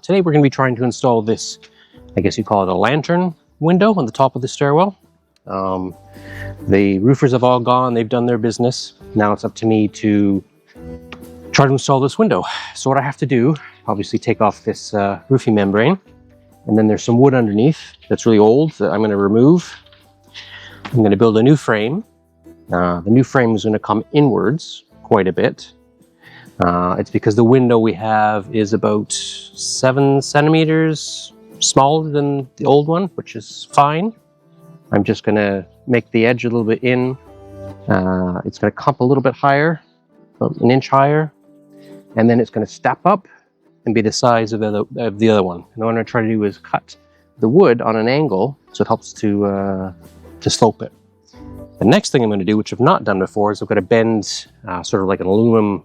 today we're going to be trying to install this, I guess you call it a lantern window on the top of the stairwell. The roofers have all gone, they've done their business. Now it's up to me to try to install this window. So what I have to do, obviously take off this roofing membrane, and then there's some wood underneath that's really old that I'm going to remove. I'm going to build a new frame. The new frame is going to come inwards quite a bit. It's because the window we have is about 7 centimeters smaller than the old one, which is fine. I'm just going to make the edge a little bit in. It's going to come a little bit higher, about an inch higher, and then it's going to step up and be the size of the other one. And what I'm going to try to do is cut the wood on an angle so it helps to slope it. The next thing I'm going to do, which I've not done before, is I'm going to bend sort of like an aluminum,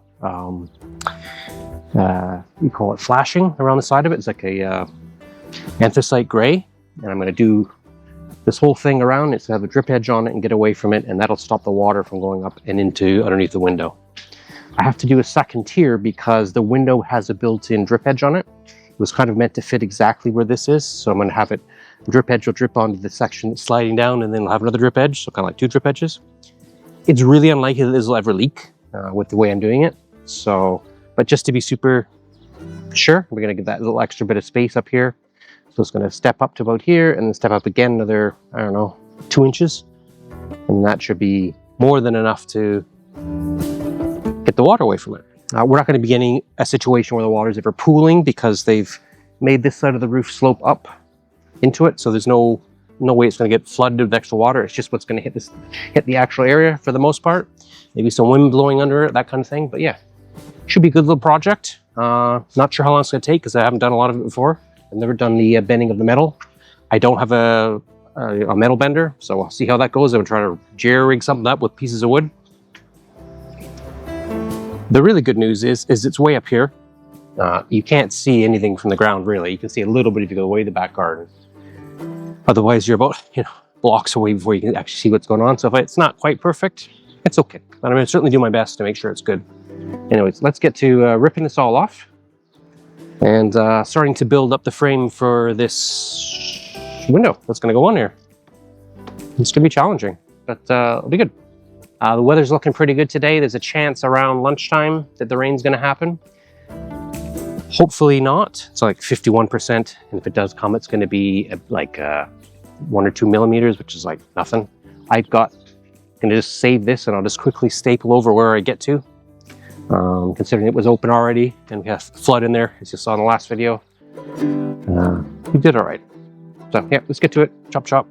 you call it flashing around the side of it. It's like a anthracite gray, and I'm going to do this whole thing around. It's going to have a drip edge on it and get away from it, and that'll stop the water from going up and into underneath the window. I have to do a second tier because the window has a built-in drip edge on it. It was kind of meant to fit exactly where this is, so I'm going to have it, the drip edge will drip onto the section that's sliding down, and then I'll have another drip edge, so kind of like 2 drip edges. It's really unlikely that this will ever leak with the way I'm doing it. So, but just to be super sure, we're going to give that little extra bit of space up here. So it's going to step up to about here, and then step up again another, I don't know, 2 inches. And that should be more than enough to get the water away from it. We're not going to be getting a situation where the water is ever pooling because they've made this side of the roof slope up into it. So there's no way it's going to get flooded with extra water. It's just what's going to hit the actual area for the most part. Maybe some wind blowing under it, that kind of thing. But yeah, should be a good little project. Not sure how long it's going to take because I haven't done a lot of it before. I've never done the bending of the metal. I don't have a metal bender, so I'll see how that goes. I'm trying to jerry rig something up with pieces of wood. The really good news is it's way up here. You can't see anything from the ground really. You can see a little bit if you go away the back garden. Otherwise, you're about blocks away before you can actually see what's going on. So if it's not quite perfect, it's okay. But I'm going to certainly do my best to make sure it's good. Anyways, let's get to ripping this all off and starting to build up the frame for this window that's going to go on here. It's going to be challenging, but it'll be good. The weather's looking pretty good today. There's a chance around lunchtime that the rain's going to happen. Hopefully not. It's like 51%, and if it does come, it's going to be like 1 or 2 millimeters, which is like nothing. I'm going to just save this, and I'll just quickly staple over where I get to. Considering it was open already, and we have flood in there, as you saw in the last video. We did all right. So yeah, let's get to it. Chop, chop.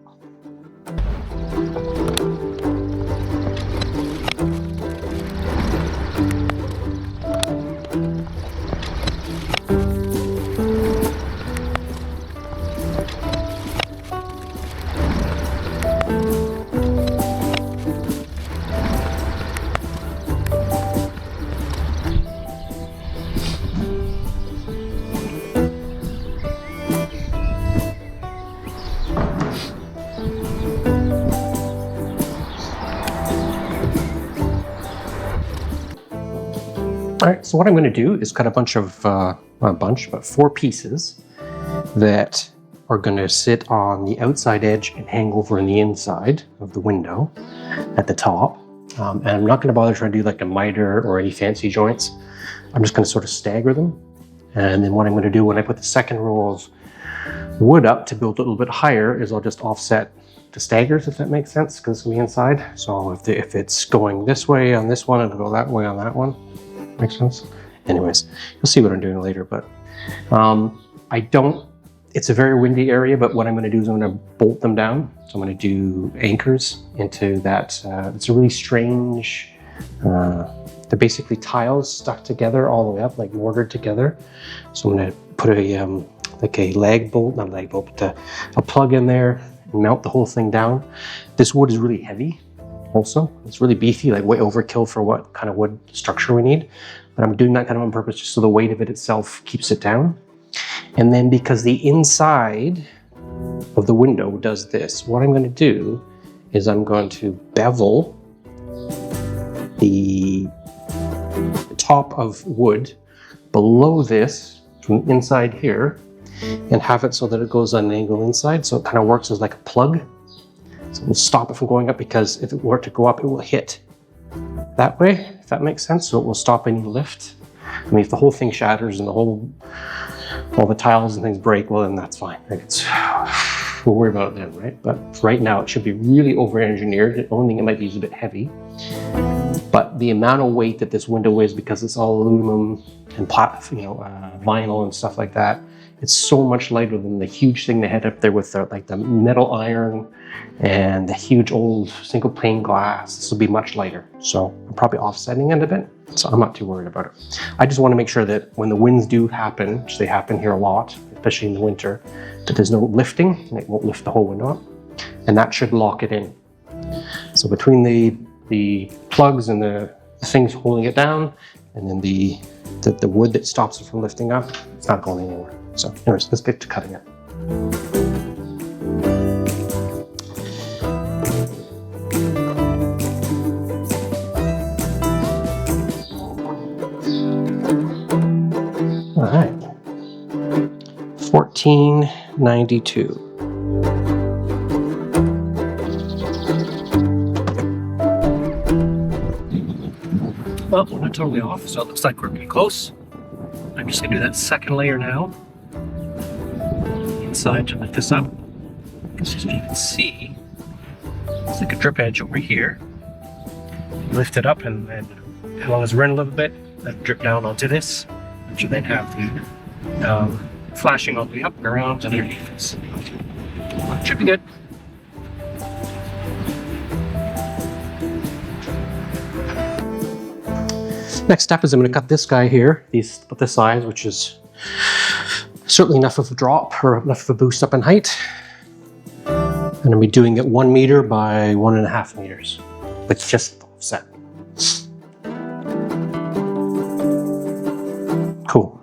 All right, so what I'm going to do is cut a bunch of, not a bunch, but 4 pieces that are going to sit on the outside edge and hang over on the inside of the window at the top. And I'm not going to bother trying to do like a miter or any fancy joints. I'm just going to sort of stagger them. And then what I'm going to do when I put the second row of wood up to build a little bit higher is I'll just offset the staggers, if that makes sense, because it's going to be inside. So if it's going this way on this one, it'll go that way on that one. Makes sense? Anyways, you'll see what I'm doing later, but it's a very windy area, but what I'm going to do is I'm going to bolt them down. So I'm going to do anchors into that. It's a really strange, they're basically tiles stuck together all the way up, like mortared together. So I'm going to put a lag bolt, not a lag bolt, but a plug in there and mount the whole thing down. This wood is really heavy. Also, it's really beefy, like way overkill for what kind of wood structure we need. But I'm doing that kind of on purpose just so the weight of it itself keeps it down. And then because the inside of the window does this, what I'm going to do is I'm going to bevel the top of wood below this from the inside here and have it so that it goes on an angle inside, so it kind of works as like a plug. So we'll stop it from going up, because if it were to go up, it will hit that way, if that makes sense. So it will stop any lift. I mean, if the whole thing shatters and all the tiles and things break, well, then that's fine. Like we'll worry about it then, right? But right now it should be really over-engineered. The only thing it might be is a bit heavy. But the amount of weight that this window is, because it's all aluminum and vinyl and stuff like that, it's so much lighter than the huge thing they had up there with the metal iron and the huge old single pane glass. This will be much lighter. So I'm probably offsetting it a bit. So I'm not too worried about it. I just want to make sure that when the winds do happen, which they happen here a lot, especially in the winter, that there's no lifting, and it won't lift the whole window up. And that should lock it in. So between the plugs and the things holding it down, and then the wood that stops it from lifting up, it's not going anywhere. So anyways, let's get to cutting it. All right, 1492. Well, we're not totally off, so it looks like we're pretty close. I'm just gonna do that second layer now. Inside to lift this up. Because as you can see, it's like a drip edge over here. Lift it up, and then as long as it run a little bit, let it drip down onto this. Which will then have the flashing all the way up and around underneath this. Should be good. Next step is I'm going to cut this guy here, this size, which is certainly enough of a drop or enough of a boost up in height. And I'll be doing it 1 meter by 1.5 meters, but just offset. Cool.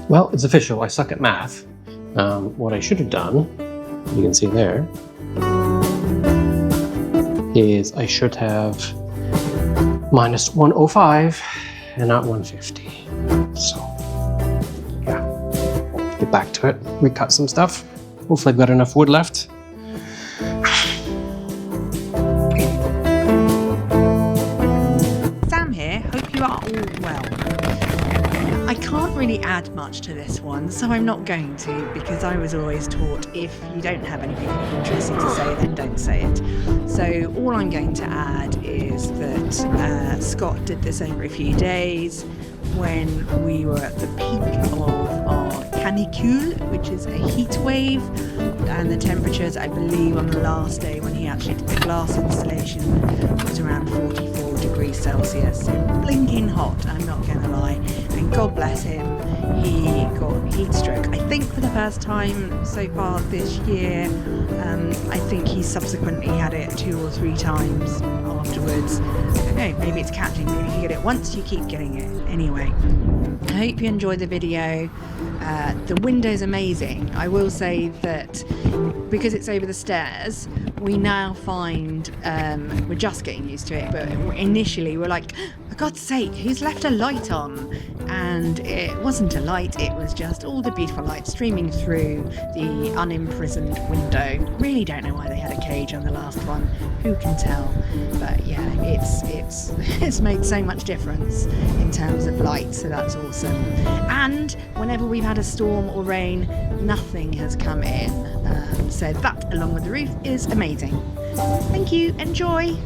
Well, it's official. I suck at math. What I should have done, you can see there, is I should have minus 105 and not 150. So, yeah, get back to it, recut some stuff. Hopefully I've got enough wood left. Sam here, hope you are all well. I can't really add much to this one, so I'm not going to, because I was always taught if you don't have anything interesting to say, then don't say it. So all I'm going to add is that Scott did this over a few days when we were at the peak of our canicule, which is a heat wave, and the temperatures, I believe, on the last day when he actually did the glass installation was around 44 degrees Celsius. Blinking hot, I'm not going to lie. And God bless him, he got heat stroke. I think for the first time so far this year. I think he subsequently had it 2 or 3 times afterwards. I don't know, maybe it's catching. Maybe if you get it once, you keep getting it. Anyway, I hope you enjoyed the video. The window's amazing. I will say that because it's over the stairs, we now find we're just getting used to it, but initially we're like, God's sake, who's left a light on? And it wasn't a light, it was just all the beautiful light streaming through the unimprisoned window. Really don't know why they had a cage on the last one. Who can tell? But yeah, it's made so much difference in terms of light, so that's awesome. And whenever we've had a storm or rain, nothing has come in. So that, along with the roof, is amazing. Thank you, enjoy!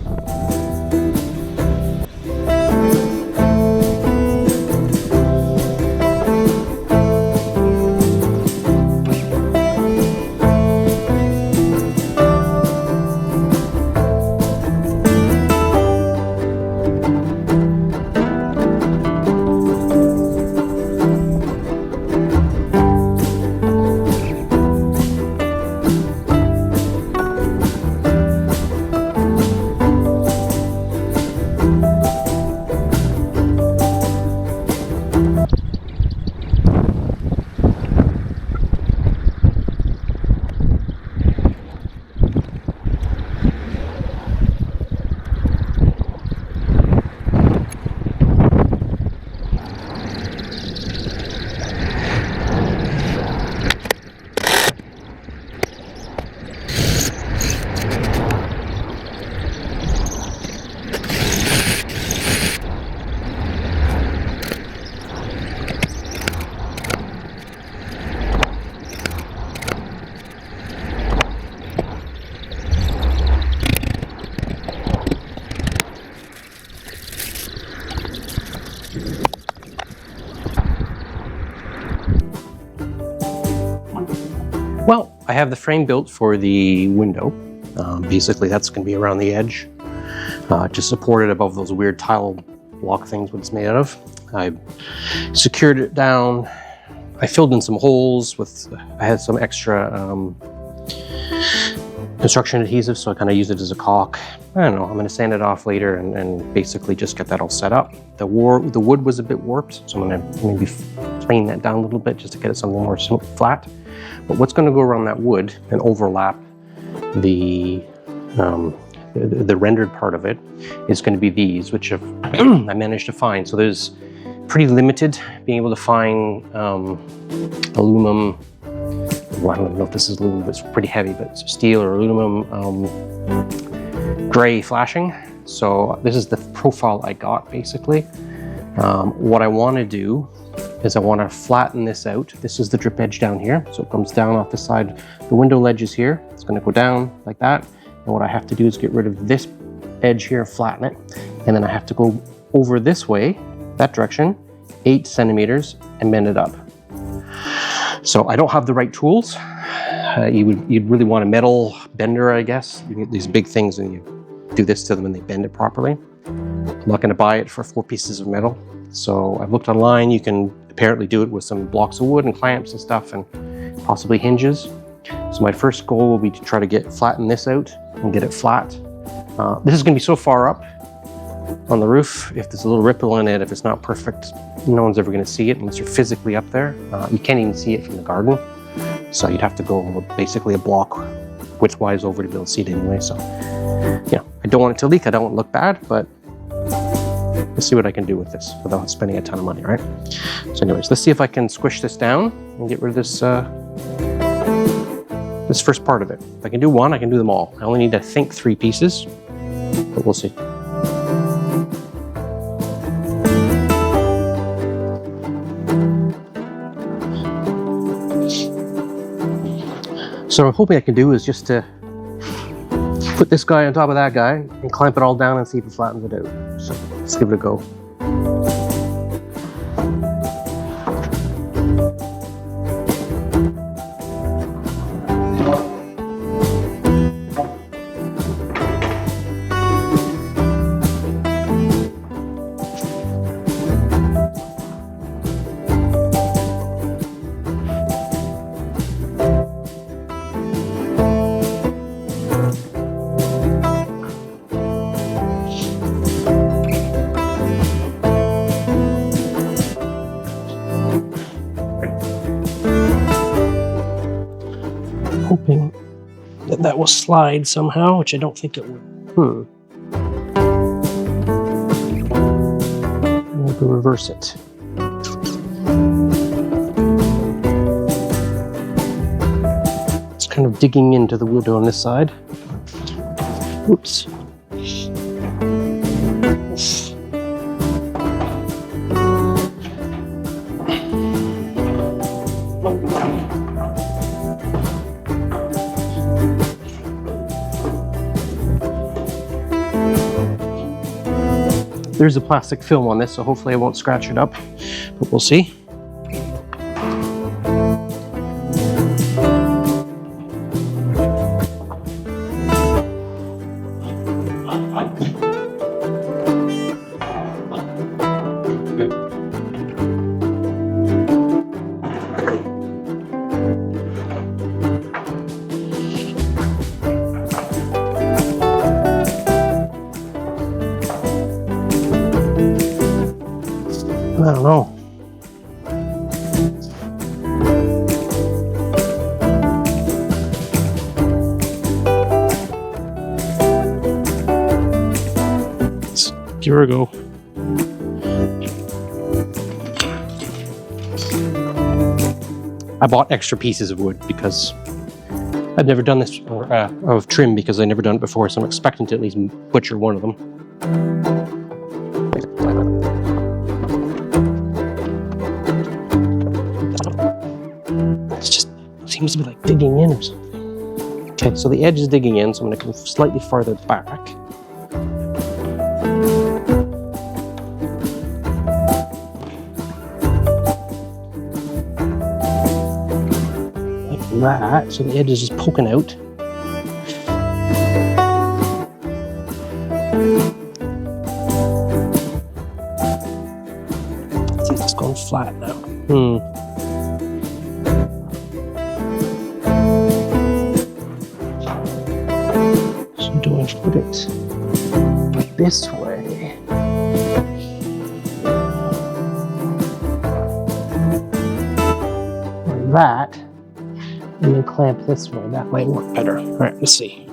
Well, I have the frame built for the window. Basically, that's going to be around the edge, just supported above those weird tile block things what it's made out of. I secured it down. I filled in some holes with, I had some extra construction adhesive, so I kind of used it as a caulk. I don't know, I'm going to sand it off later and basically just get that all set up. The wood was a bit warped, so I'm going to maybe plane that down a little bit just to get it something more flat. But what's going to go around that wood and overlap the rendered part of it is going to be these, which have I managed to find. So there's pretty limited being able to find aluminum. Well, I don't know if this is aluminum, but it's pretty heavy, but it's steel or aluminum gray flashing. So this is the profile I got basically. What I want to do is I want to flatten this out. This is the drip edge down here. So it comes down off the side. The window ledge is here. It's going to go down like that. And what I have to do is get rid of this edge here, flatten it. And then I have to go over this way, that direction, 8 centimeters and bend it up. So I don't have the right tools. You'd really want a metal bender, I guess. You get these big things and you do this to them and they bend it properly. I'm not going to buy it for 4 pieces of metal. So I've looked online. You can apparently do it with some blocks of wood and clamps and stuff and possibly hinges. So my first goal will be to try to flatten this out and get it flat. This is going to be so far up on the roof. If there's a little ripple in it, if it's not perfect, no one's ever going to see it unless you're physically up there. You can't even see it from the garden. So you'd have to go basically a block widthwise over to be able to see it anyway. So yeah, I don't want it to leak. I don't want it to look bad, but let's see what I can do with this without spending a ton of money, right? So anyways, let's see if I can squish this down and get rid of this this first part of it. If I can do one, I can do them all. I only need to think 3 pieces, but we'll see. So I'm hoping I can do is just to put this guy on top of that guy and clamp it all down and see if it flattens it out. So let's give it a go. Hoping that will slide somehow, which I don't think it will. to reverse it. It's kind of digging into the wood on this side. Oops. There's a plastic film on this, so hopefully I won't scratch it up, but we'll see. I don't know. Let's give her a go. I bought extra pieces of wood because I've never done this, or of trim because I've never done it before, so I'm expecting to at least butcher one of them. Seems to be like digging in or something. Okay, so the edge is digging in, so I'm going to come slightly farther back. Like that, so the edge is just poking out. Let's see if it's gone flat now. Do I put it this way? Or that, and then clamp this way. That might work better. All right, let's see.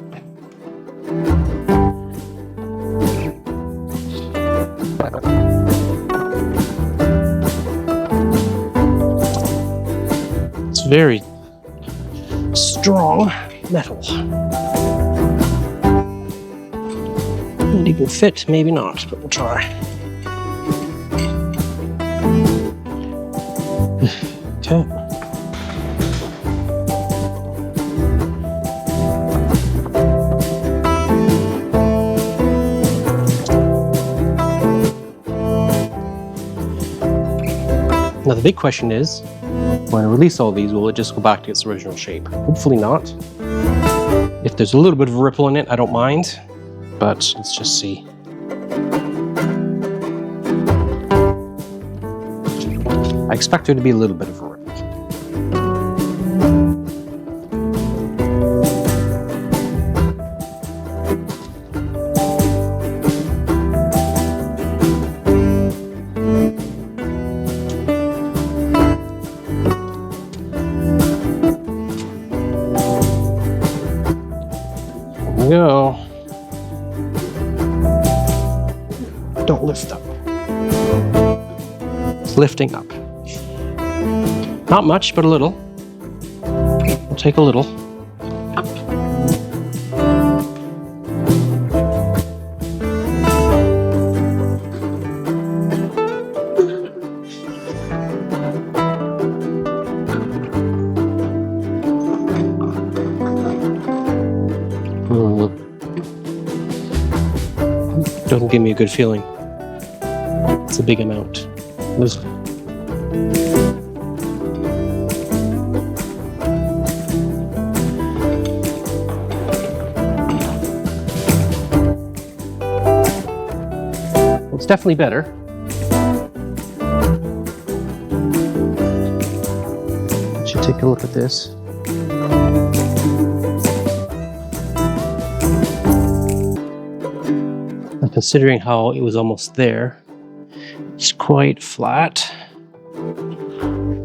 It's very strong metal. Might even fit, maybe not, but we'll try. Okay. Now the big question is, when I release all these, will it just go back to its original shape? Hopefully not. If there's a little bit of a ripple in it, I don't mind. But let's just see. I expect there to be a little bit of a ripple. There we go. Don't lift up. It's lifting up. Not much, but a little. We'll take a little. Up. Doesn't give me a good feeling. It's a big amount. It's definitely better. Should take a look at this. And considering how it was almost there, it's quite flat.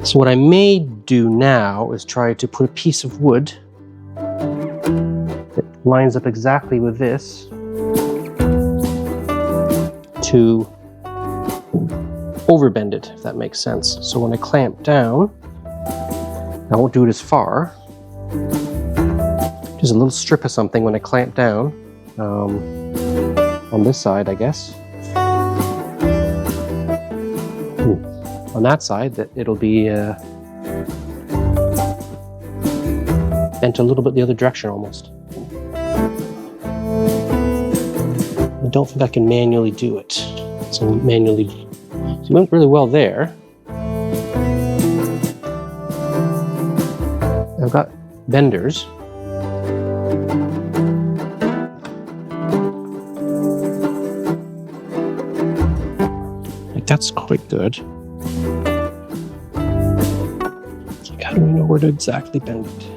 So what I may do now is try to put a piece of wood that lines up exactly with this to overbend it, if that makes sense. So when I clamp down, I won't do it as far. Just a little strip of something when I clamp down on this side, I guess. On that side, that it'll be bent a little bit the other direction almost. I don't think I can manually do it. So manually, it went really well there. I've got benders. Like that's quite good. Like how do we know where to exactly bend it?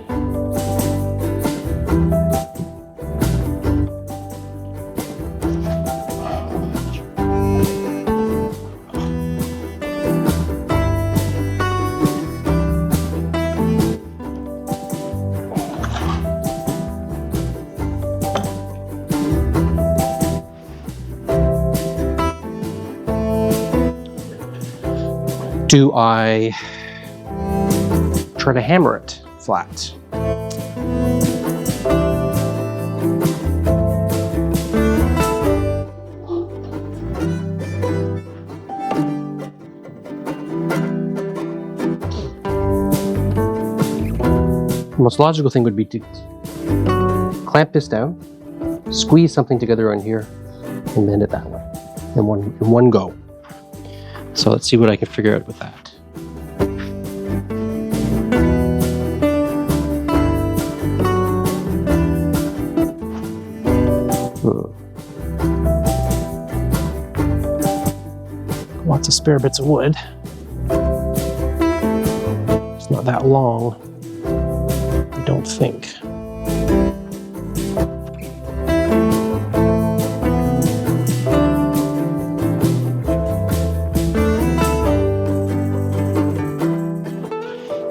Do I try to hammer it flat? The most logical thing would be to clamp this down, squeeze something together on here, and bend it that way in one go. So let's see what I can figure out with that. Lots of spare bits of wood. It's not that long, I don't think.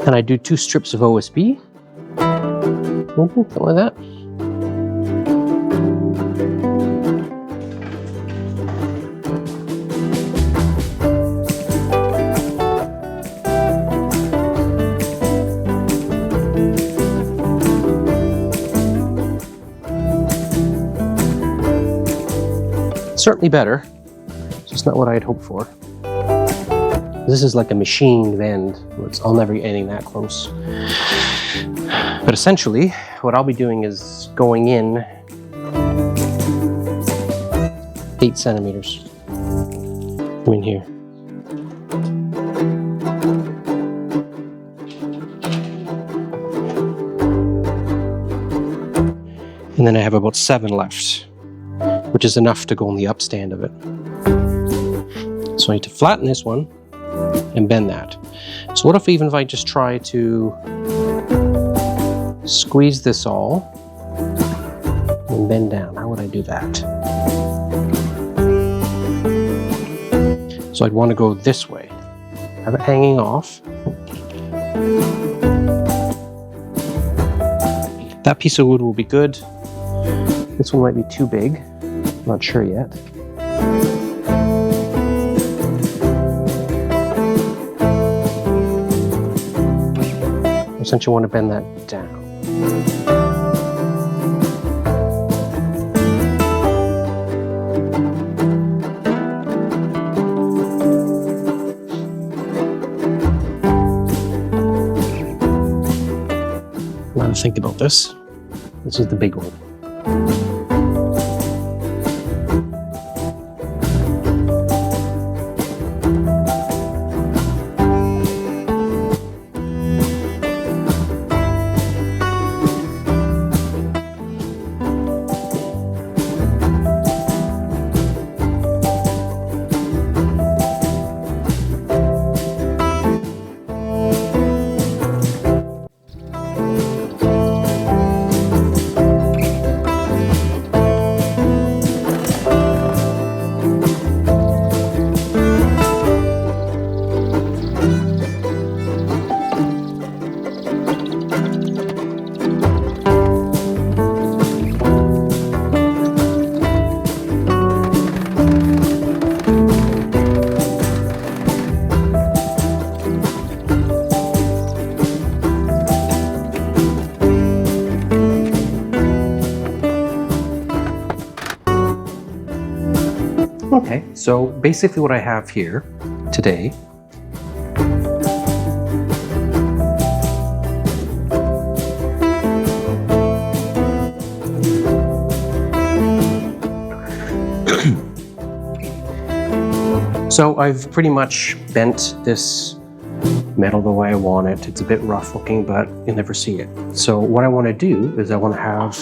And I do 2 strips of OSB. Something like that. Certainly better. It's just not what I had hoped for. This is like a machined bend. I'll never get anything that close. But essentially, what I'll be doing is going in 8 centimeters. I'm in here. And then I have about 7 left, which is enough to go on the upstand of it. So I need to flatten this one and bend that. So what if even if I just try to squeeze this all and bend down? How would I do that? So I'd want to go this way. Have it hanging off. That piece of wood will be good. This one might be too big. Not sure yet. Essentially, want to bend that down. Now to think about this. This is the big one. So basically what I have here today so I've pretty much bent this metal the way I want it. It's a bit rough looking, but you'll never see it. So what I want to do is I want to have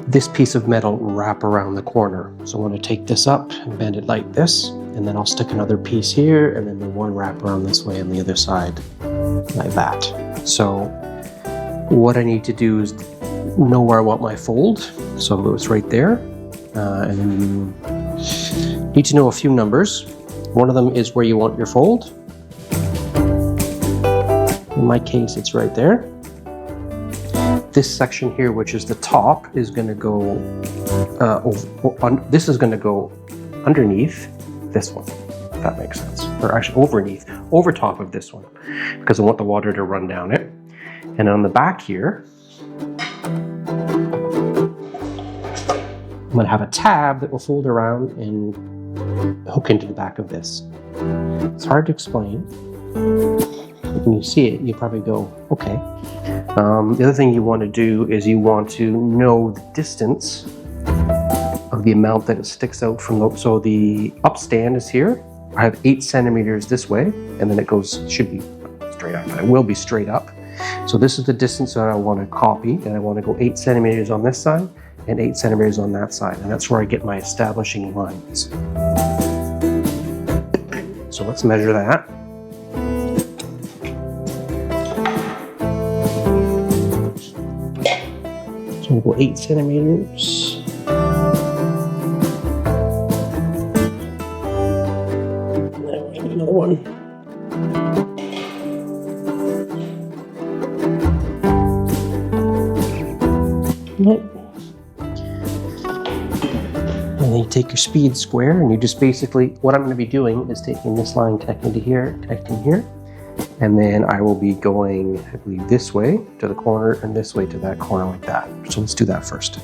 this piece of metal wrap around the corner. So I want to take this up and bend it like this, and then I'll stick another piece here, and then the one wrap around this way on the other side, like that. So what I need to do is know where I want my fold. So it's right there. And then you need to know a few numbers. One of them is where you want your fold. In my case, it's right there. This section here, which is the top, is going to go, this is going to go underneath this one, if that makes sense. Or actually over top of this one, because I want the water to run down it. And on the back here, I'm going to have a tab that will fold around and hook into the back of this. It's hard to explain. When you see it, you probably go, okay. The other thing you want to do is you want to know the distance of the amount that it sticks out from the, so the upstand is here. I have 8 centimeters this way, and then it goes, should be straight up, it will be straight up. So this is the distance that I want to copy, and I want to go 8 centimeters on this side and 8 centimeters on that side, and that's where I get my establishing lines. So let's measure that. So we'll go 8 centimeters. And then we'll do another one. And then you take your speed square, and you just basically, what I'm going to be doing is taking this line connecting to here, connecting here, and then I will be going, I believe, this way to the corner and this way to that corner like that. So let's do that first.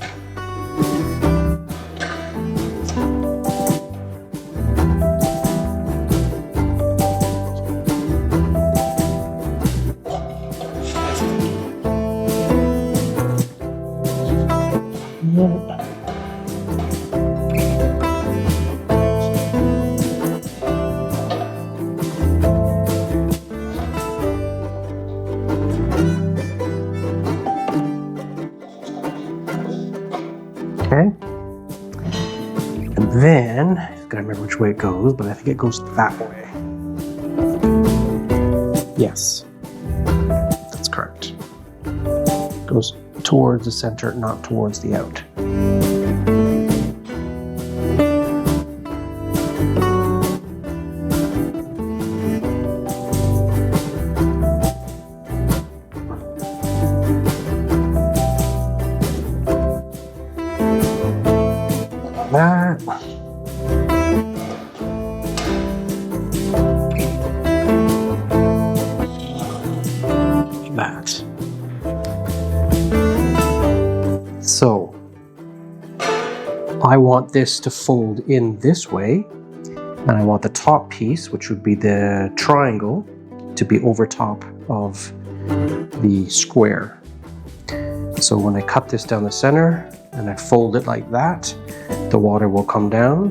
Okay, and then, I've got to remember which way it goes, but I think it goes that way. Yes, that's correct. It goes towards the center, not towards the out. That. That. So I want this to fold in this way, and I want the top piece, which would be the triangle, to be over top of the square. So when I cut this down the center and I fold it like that, the water will come down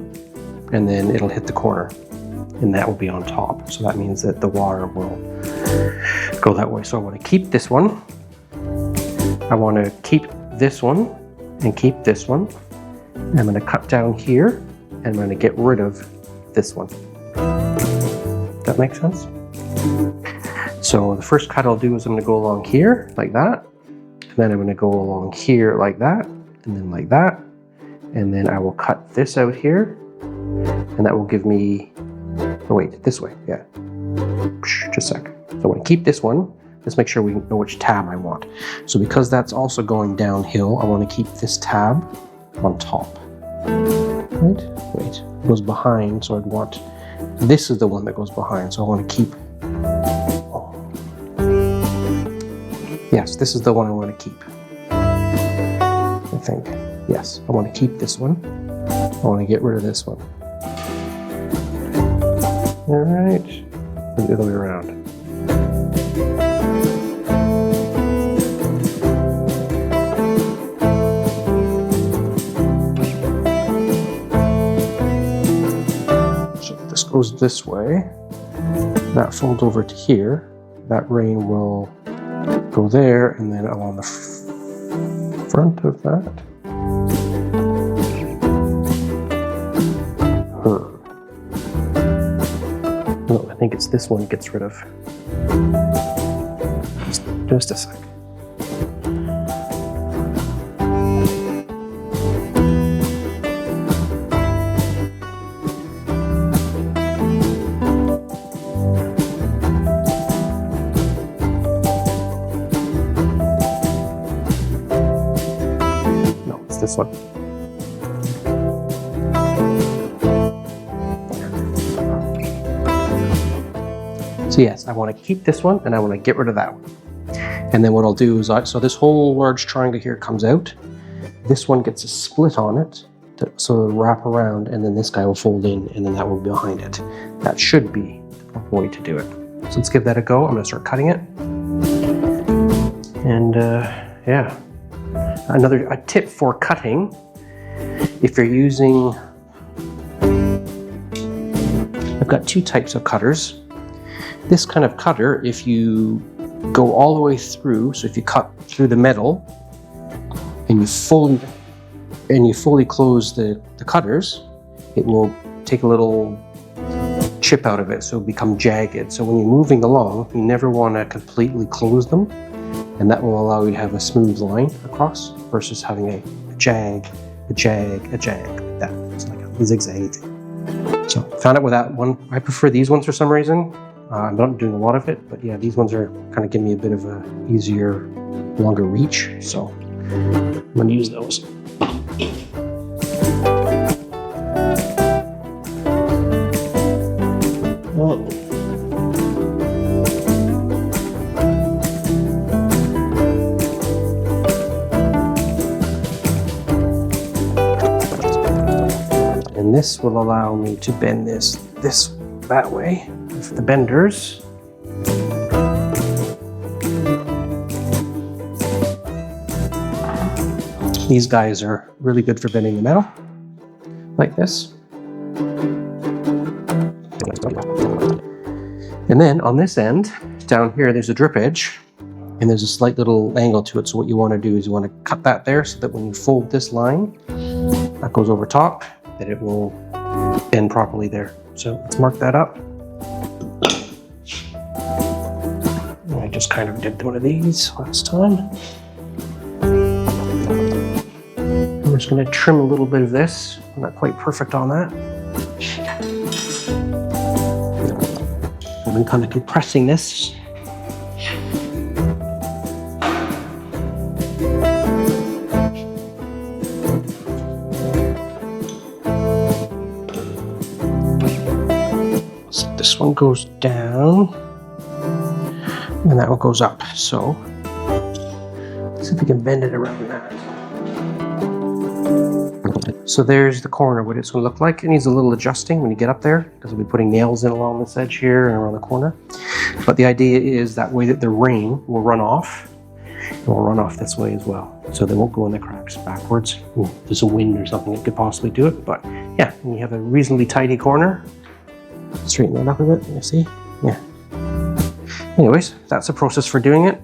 and then it'll hit the corner, and that will be on top. So that means that the water will go that way. So I want to keep this one. I want to keep this one and keep this one. I'm going to cut down here and I'm going to get rid of this one. That makes sense? So the first cut I'll do is I'm going to go along here like that. And then I'm going to go along here like that, and then like that. And then I will cut this out here, and that will give me, oh wait, this way, yeah. Just a sec. So I want to keep this one. Let's make sure we know which tab I want. So because that's also going downhill, I want to keep this tab on top. Right? Wait, it goes behind, so I'd want, this is the one that goes behind, so I want to keep, yes, this is the one I want to keep, I think. Yes, I want to keep this one. I want to get rid of this one. All right, the other way around. So if this goes this way, that folds over to here, that rain will go there, and then along the front of that. No, I think it's this one it gets rid of. Just a sec. No, it's this one. So yes, I want to keep this one and I want to get rid of that one. And then what I'll do is, so this whole large triangle here comes out. This one gets a split on it, so it'll wrap around, and then this guy will fold in, and then that will be behind it. That should be the way to do it. So let's give that a go. I'm going to start cutting it. And yeah, a tip for cutting, if you're using, I've got two types of cutters. This kind of cutter, if you go all the way through, so if you cut through the metal and you fully close the cutters, it will take a little chip out of it, so it'll become jagged. So when you're moving along, you never want to completely close them, and that will allow you to have a smooth line across versus having a jag like that. It's like a zigzag. So found it with that one. I prefer these ones for some reason. I'm not doing a lot of it, but yeah, these ones are kind of giving me a bit of a easier, longer reach. So I'm going to use those. Oh. And this will allow me to bend this that way. The benders. These guys are really good for bending the metal, like this. And then on this end, down here, there's a drip edge, and there's a slight little angle to it. So what you want to do is you want to cut that there so that when you fold this line, that goes over top, that it will bend properly there. So let's mark that up. I just kind of did one of these last time. I'm just going to trim a little bit of this. I'm not quite perfect on that. I've been kind of compressing this. So this one goes down. And that one goes up. So let's see if we can bend it around that. So there's the corner, what it's going to look like. It needs a little adjusting when you get up there, because we'll be putting nails in along this edge here and around the corner. But the idea is that way that the rain will run off, and will run off this way as well. So they won't go in the cracks backwards. If there's a wind or something, it could possibly do it. But yeah, when you have a reasonably tidy corner, straighten that up a bit, you see? Yeah. Anyways, that's the process for doing it.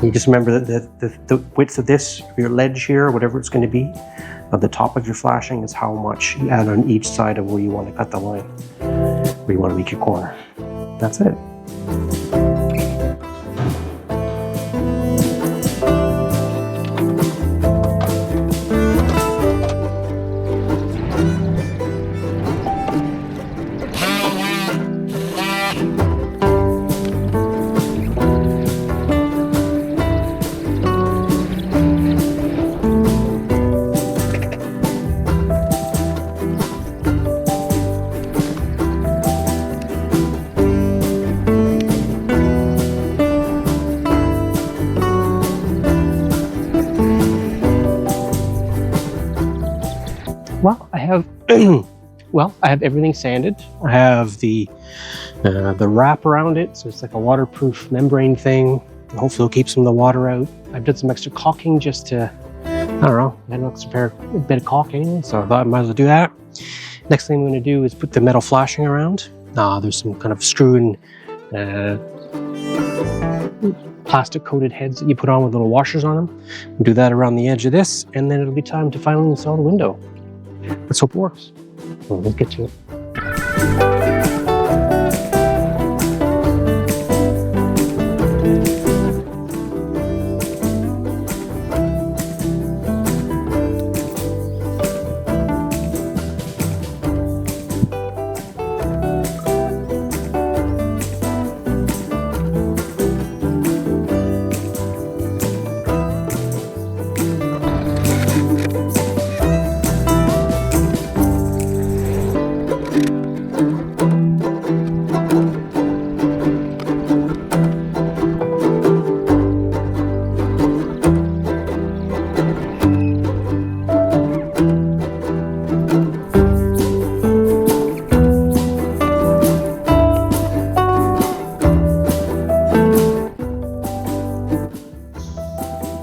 You just remember that the width of this, your ledge here, whatever it's going to be, of the top of your flashing is how much you add on each side of where you want to cut the line, where you want to make your corner. That's it. Well, I have well, I have everything sanded. I have the wrap around it, so it's like a waterproof membrane thing. Hopefully it'll keep some of the water out. I've done some extra caulking just to, I don't know, I had an extra bit of caulking, so I thought I might as well do that. Next thing I'm going to do is put the metal flashing around. There's some kind of screw and plastic coated heads that you put on with little washers on them. Do that around the edge of this, and then it'll be time to finally install the window. Let's hope it works. Well, let's get to it.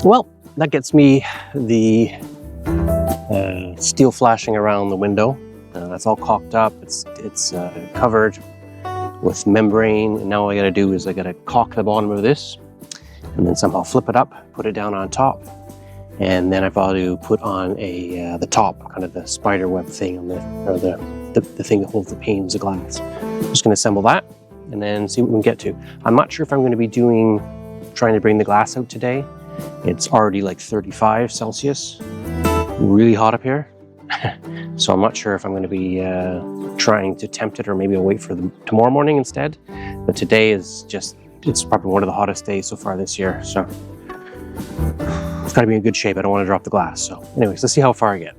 Well, that gets me the steel flashing around the window. That's all caulked up. It's covered with membrane, and now all I gotta do is I gotta caulk the bottom of this and then somehow flip it up, put it down on top, and then I've got to put on the top, kind of the spider web thing on the thing that holds the panes of glass. I'm just gonna assemble that and then see what we can get to. I'm not sure if I'm gonna be trying to bring the glass out today. It's already like 35 Celsius, really hot up here. So I'm not sure if I'm going to be trying to tempt it, or maybe I'll wait for tomorrow morning instead. But today is it's probably one of the hottest days so far this year. So it's got to be in good shape. I don't want to drop the glass. So anyways, let's see how far I get.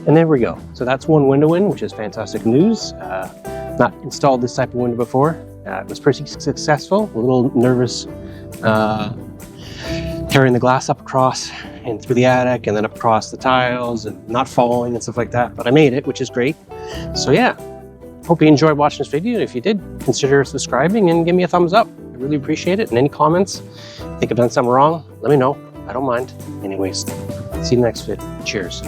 And there we go. So that's one window in, which is fantastic news. Not installed this type of window before. It was pretty successful. A little nervous carrying the glass up across and through the attic and then up across the tiles and not falling and stuff like that. But I made it, which is great. So yeah, hope you enjoyed watching this video. If you did, consider subscribing and give me a thumbs up. I really appreciate it. And any comments, think I've done something wrong, let me know. I don't mind. Anyways, see you next vid. Cheers.